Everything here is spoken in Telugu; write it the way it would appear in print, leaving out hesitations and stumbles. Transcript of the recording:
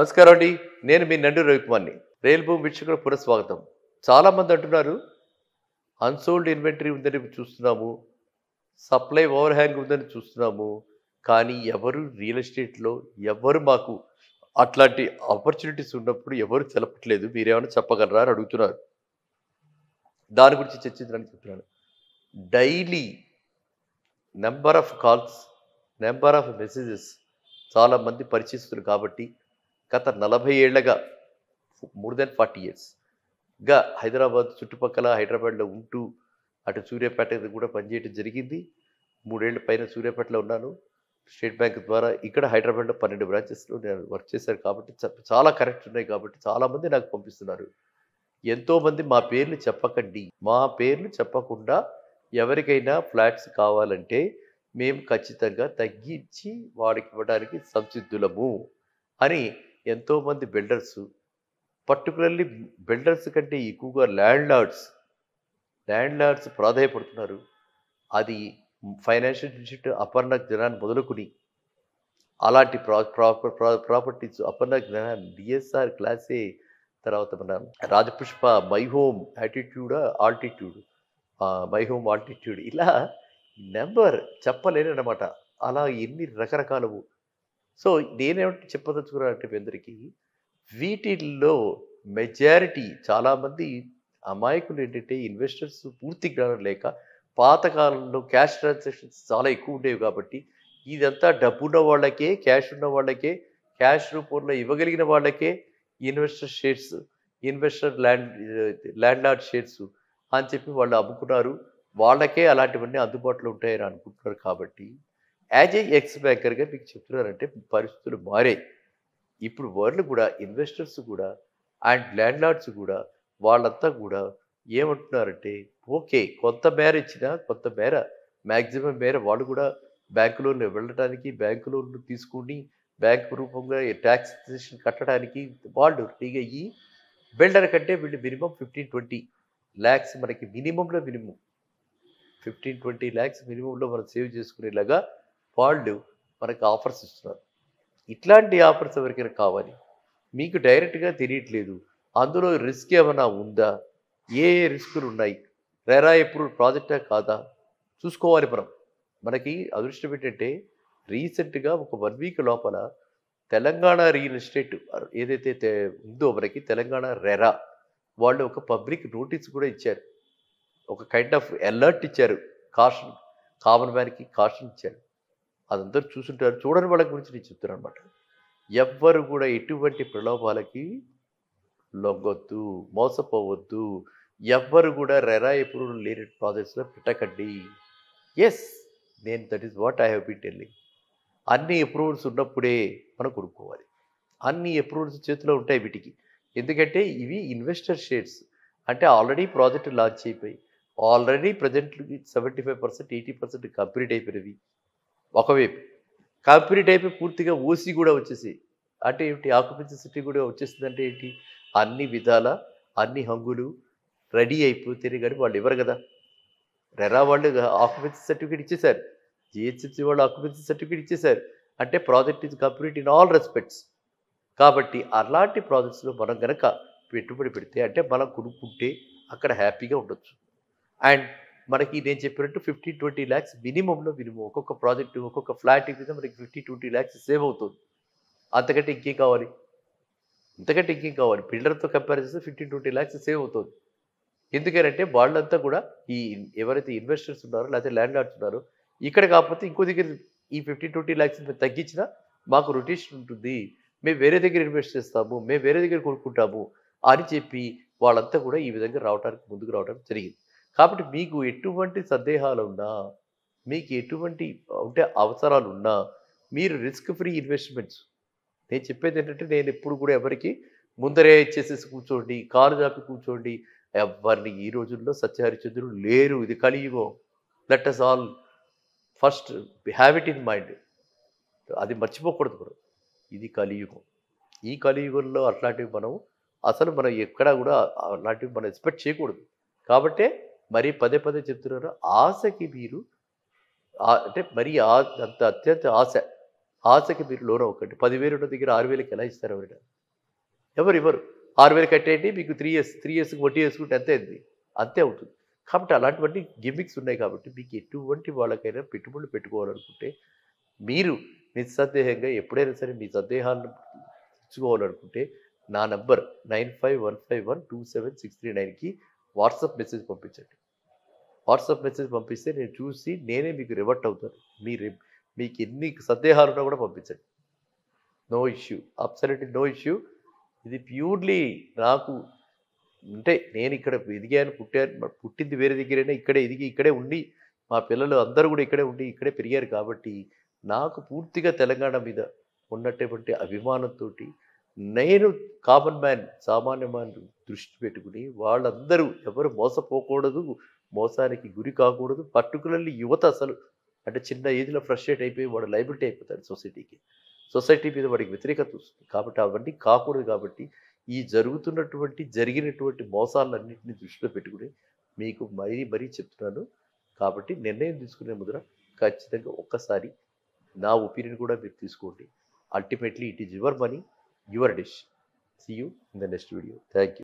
నమస్కారం అండి. నేను మీ నండు రవికుమార్‌ని. రైల్ భూమి వీక్షకులకు పునఃస్వాగతం. చాలామంది అంటున్నారు, అన్‌సోల్డ్ ఇన్వెంటరీ ఉందని చూస్తున్నాము. సప్లై ఓవర్ హ్యాంగ్ ఉందని చూస్తున్నాము. కానీ ఎవరు రియల్ ఎస్టేట్‌లో ఎవ్వరు మాకు అట్లాంటి ఆపర్చునిటీస్ ఉన్నప్పుడు ఎవరు తెలపట్లేదు. మీరేమైనా చెప్పగలరా అని అడుగుతున్నారు. దాని గురించి చర్చించడానికి చెప్తున్నాను. Daily number of calls, number of messages చాలామంది పరిచయిస్తున్నారు కాబట్టి గత 40 ఏళ్లగా మోర్ దెన్ 40 ఇయర్స్‌గా హైదరాబాద్ చుట్టుపక్కల హైదరాబాద్‌లో ఉంటూ అటు సూర్యాపేట కూడా పనిచేయడం జరిగింది. 3 ఏళ్ల పైన సూర్యాపేటలో ఉన్నాను. స్టేట్ బ్యాంక్ ద్వారా ఇక్కడ హైదరాబాద్‌లో 12 బ్రాంచెస్‌లో నేను వర్క్ చేశాను కాబట్టి చాలా కనెక్ట్స్ ఉన్నాయి కాబట్టి చాలామంది నాకు పంపిస్తున్నారు. ఎంతోమంది మా పేర్లు చెప్పకండి. మా పేర్లు చెప్పకుండా ఎవరికైనా ఫ్లాట్స్ కావాలంటే మేము ఖచ్చితంగా తగ్గించి వాడికి ఇవ్వడానికి సంసిద్ధులము అని ఎంతోమంది బిల్డర్సు, పర్టిక్యులర్‌లీ బిల్డర్స్ కంటే ఎక్కువగా ల్యాండ్ లార్డ్స్ ప్రాధేయపడుతున్నారు. అది ఫైనాన్షియల్ ఇన్స్టిట్యూట్ అపర్ణ జ్ఞానాన్ని మొదలుకొని అలాంటి ప్రాపర్టీస్ అపర్ణ జ్ఞానాన్ని డిఎస్ఆర్ క్లాస్ ఏ, తర్వాత మన Rajapushpa my home altitude my home altitude ఇలా నెంబర్ చెప్పలేనన్నమాట. అలా ఎన్ని రకరకాలవు. సో నేనేమంటే చెప్పదలుచుకున్నానంటే మీ అందరికీ, వీటిల్లో మెజారిటీ చాలామంది అమాయకులు ఏంటంటే ఇన్వెస్టర్స్ పూర్తి జ్ఞానం లేక పాతకాలంలో క్యాష్ ట్రాన్సాక్షన్స్ చాలా ఎక్కువ ఉండేవి కాబట్టి ఇదంతా డబ్బున్న వాళ్ళకే, క్యాష్ ఉన్న వాళ్ళకే, క్యాష్ రూపంలో ఇవ్వగలిగిన వాళ్ళకే investor shares, investor land lord shares అని చెప్పి వాళ్ళు అమ్ముకున్నారు. వాళ్ళకే అలాంటివన్నీ అందుబాటులో ఉంటాయని అనుకుంటున్నారు కాబట్టి యాజ్ ఏ ఎక్స్ బ్యాంకర్‌గా మీకు చెప్తున్నానంటే పరిస్థితులు మారాయి. ఇప్పుడు వాళ్ళు కూడా ఇన్వెస్టర్స్ కూడా అండ్ ల్యాండ్ లార్డ్స్ కూడా వాళ్ళంతా కూడా ఏమంటున్నారంటే ఓకే, కొంత మేర ఇచ్చినా కొంత మేర మ్యాక్సిమం మేర వాళ్ళు కూడా బ్యాంకు లోన్‌లు వెళ్ళటానికి, బ్యాంకు లోన్‌లు తీసుకొని బ్యాంకు రూపంగా టాక్సేషన్ కట్టడానికి వాళ్ళు రెడీగా అయ్యి బిల్డర్ కంటే వీళ్ళు మినిమమ్ 15-20 లాక్స్ మనకి మినిమంలో మినిమం 15-20 లాక్స్ మినిమంలో మనం సేవ్ చేసుకునేలాగా వాళ్ళు మనకు ఆఫర్స్ ఇస్తున్నారు. ఇట్లాంటి ఆఫర్స్ ఎవరికైనా కావాలి, మీకు డైరెక్ట్‌గా తెలియట్లేదు, అందులో రిస్క్ ఏమైనా ఉందా? ఏ రిస్కులు ఉన్నాయి? రెరా అప్రూవ్డ్ ప్రాజెక్టా కాదా? చూసుకోవాలి మనం. మనకి అదృష్టం ఏంటంటే రీసెంట్‌గా ఒక 1 వీక్ లోపల తెలంగాణ రియల్ ఎస్టేట్ ఏదైతే ఉందో మనకి తెలంగాణ రెరా వాళ్ళు ఒక పబ్లిక్ నోటీస్ కూడా ఇచ్చారు. ఒక కైండ్ ఆఫ్ అలర్ట్ ఇచ్చారు. కాషన్, కామన్ మ్యాన్‌కి కాషన్ ఇచ్చారు. అదందరూ చూసుంటారు. చూడని వాళ్ళ గురించి నేను చెప్తున్నానన్నమాట. ఎవ్వరు కూడా ఎటువంటి ప్రలోభాలకి లొంగొద్దు, మోసపోవద్దు. ఎవ్వరు కూడా రెరా అప్రూవల్ లేని ప్రాజెక్ట్స్‌లో పెట్టకండి. Yes, that is what I have been telling. అన్ని అప్రూవల్స్ ఉన్నప్పుడే మనం కొనుక్కోవాలి. అన్ని అప్రూవల్స్ చేతిలో ఉంటాయి వీటికి. ఎందుకంటే ఇవి ఇన్వెస్టర్ షేర్స్. అంటే ఆల్రెడీ ప్రాజెక్ట్ లాంచ్ అయిపోయి, ఆల్రెడీ ప్రెజెంట్‌లీ 75%, 80% కంప్లీట్ అయిపోయినవి ఒకవైపు. కంప్లీట్ అయిపోయి పూర్తిగా ఓసీ కూడా వచ్చేసాయి. అంటే ఏంటి, ఆక్యుపెన్సీ సర్టిఫికేట్ కూడా వచ్చేసిందంటే ఏంటి, అన్ని విధాల అన్ని హంగులు రెడీ అయిపోతేనే గాని వాళ్ళు ఇవ్వరు కదా! రెరా వాళ్ళు ఆక్యుపెన్సీ సర్టిఫికేట్ ఇచ్చేసారు. జీహెచ్ఎంసీ వాళ్ళు ఆక్యుపెన్సీ సర్టిఫికేట్ ఇచ్చేసారు. అంటే project is complete in all respects. కాబట్టి అలాంటి ప్రాజెక్ట్స్‌లో మనం గనక పెట్టుబడి పెడితే అంటే మనం కొనుక్కుంటే అక్కడ హ్యాపీగా ఉండొచ్చు. అండ్ మనకి నేను చెప్పినట్టు 15-20 లాక్స్ మినిమమ్‌లో మినిమమ్ ఒక్కొక్క ప్రాజెక్ట్, ఒక్కొక్క ఫ్లాట్ మీద మనకి 15-20 లాక్స్ సేవ్ అవుతుంది. అంతకంటే ఇంకేం కావాలి? ఇంతకంటే ఇంకేం కావాలి? బిల్డర్‌తో కంపేర్ చేస్తే 15-20 లాక్స్ సేవ్ అవుతుంది. ఎందుకనంటే వాళ్ళంతా కూడా ఈ ఎవరైతే ఇన్వెస్టర్స్ ఉన్నారో లేకపోతే ల్యాండ్ లార్డ్స్ ఉన్నారో ఇక్కడ కాకపోతే ఇంకో దగ్గర ఈ 15-20 లాక్స్ తగ్గించినా మాకు రొటేషన్ ఉంటుంది. మేము వేరే దగ్గర ఇన్వెస్ట్ చేస్తాము. మేము వేరే దగ్గర కొనుక్కుంటాము అని చెప్పి వాళ్ళంతా కూడా ఈ విధంగా ముందుకు రావడానికి జరిగింది. కాబట్టి మీకు ఎటువంటి సందేహాలున్నా, మీకు ఎటువంటి అంటే అవసరాలున్నా మీరు రిస్క్ ఫ్రీ ఇన్వెస్ట్‌మెంట్స్ నేను చెప్పేదేంటంటే నేనెప్పుడు కూడా ఎవరికీ ముందరే ఇచ్చేసేసి కూర్చోండి, కాలు చాపి కూర్చోండి. ఎవ్వరిని ఈ రోజుల్లో సత్యహరిశ్చంద్రులు లేరు. ఇది కలియుగం. Let us all first have it in mind. అది మర్చిపోకూడదు మనం. ఇది కలియుగం. ఈ కలియుగంలో అట్లాంటివి మనం ఎక్కడా కూడా అలాంటివి మనం ఎక్స్‌పెక్ట్ చేయకూడదు. కాబట్టే మరీ పదే పదే చెప్తున్నాను. ఆశకి మీరు అంటే మరీ అంత అత్యంత ఆశ ఆశకి మీరు లోనవ్వకండి. 10,000 ఉన్న దగ్గర 6,000కి ఎలా ఇస్తారు ఎవరైనా? ఎవరు ఇవ్వరు. 6,000 కట్టేయండి మీకు 3 ఇయర్స్‌కి వడ్డీ యేసుకుంటే అంతే అండి. అంతే అవుతుంది. కాబట్టి అలాంటివన్నీ గిమ్మిక్స్ ఉన్నాయి కాబట్టి మీకు ఎటువంటి వాళ్ళకైనా పెట్టుబడులు పెట్టుకోవాలనుకుంటే మీరు నిస్సందేహంగా ఎప్పుడైనా సరే మీ సందేహాలను తీర్చుకోవాలనుకుంటే నా నంబర్ 9515127639కి వాట్సాప్ మెసేజ్ పంపించండి. వాట్సాప్ మెసేజ్ పంపిస్తే నేను చూసి నేనే మీకు రివర్ట్ అవుతాను. మీకు ఎన్ని సందేహాలున్నా కూడా పంపించండి. No issue. Absolutely no issue. ఇది ప్యూర్‌లీ నాకు అంటే నేనిక్కడ ఎదిగాను, పుట్టింది వేరే దగ్గరైనా ఇక్కడే ఎదిగి, ఇక్కడే ఉండి, మా పిల్లలు అందరూ గూడా ఇక్కడే ఉండి, ఇక్కడే పెరిగారు కాబట్టి, నాకు పూర్తిగా తెలంగాణ మీద ఉన్నటువంటి అభిమానంతోటి, నేను కామన్ మ్యాన్, సామాన్య మానవుడు దృష్టి పెట్టుకొని, వాళ్ళందరూ ఎవరు మోసపోకూడదు, మోసానికి గురి కాకూడదు. పర్టిక్యులర్‌లీ యువత అసలు అంటే చిన్న ఏజ్‌లో ఫ్రస్ట్రేట్ అయిపోయి వాడు లయబిలిటీ అయిపోతాడు సొసైటీకి. సొసైటీ మీద వాడికి వ్యతిరేకత వస్తుంది. కాబట్టి అవన్నీ కాకూడదు కాబట్టి జరిగినటువంటి మోసాలన్నింటినీ దృష్టిలో పెట్టుకొని మీకు మరీ చెప్తున్నాను. కాబట్టి నిర్ణయం తీసుకునే ముందర ఖచ్చితంగా ఒక్కసారి నా ఒపీనియన్ కూడా మీరు తీసుకోండి. Ultimately it is your money, your dish. See you in the next video. Thank you.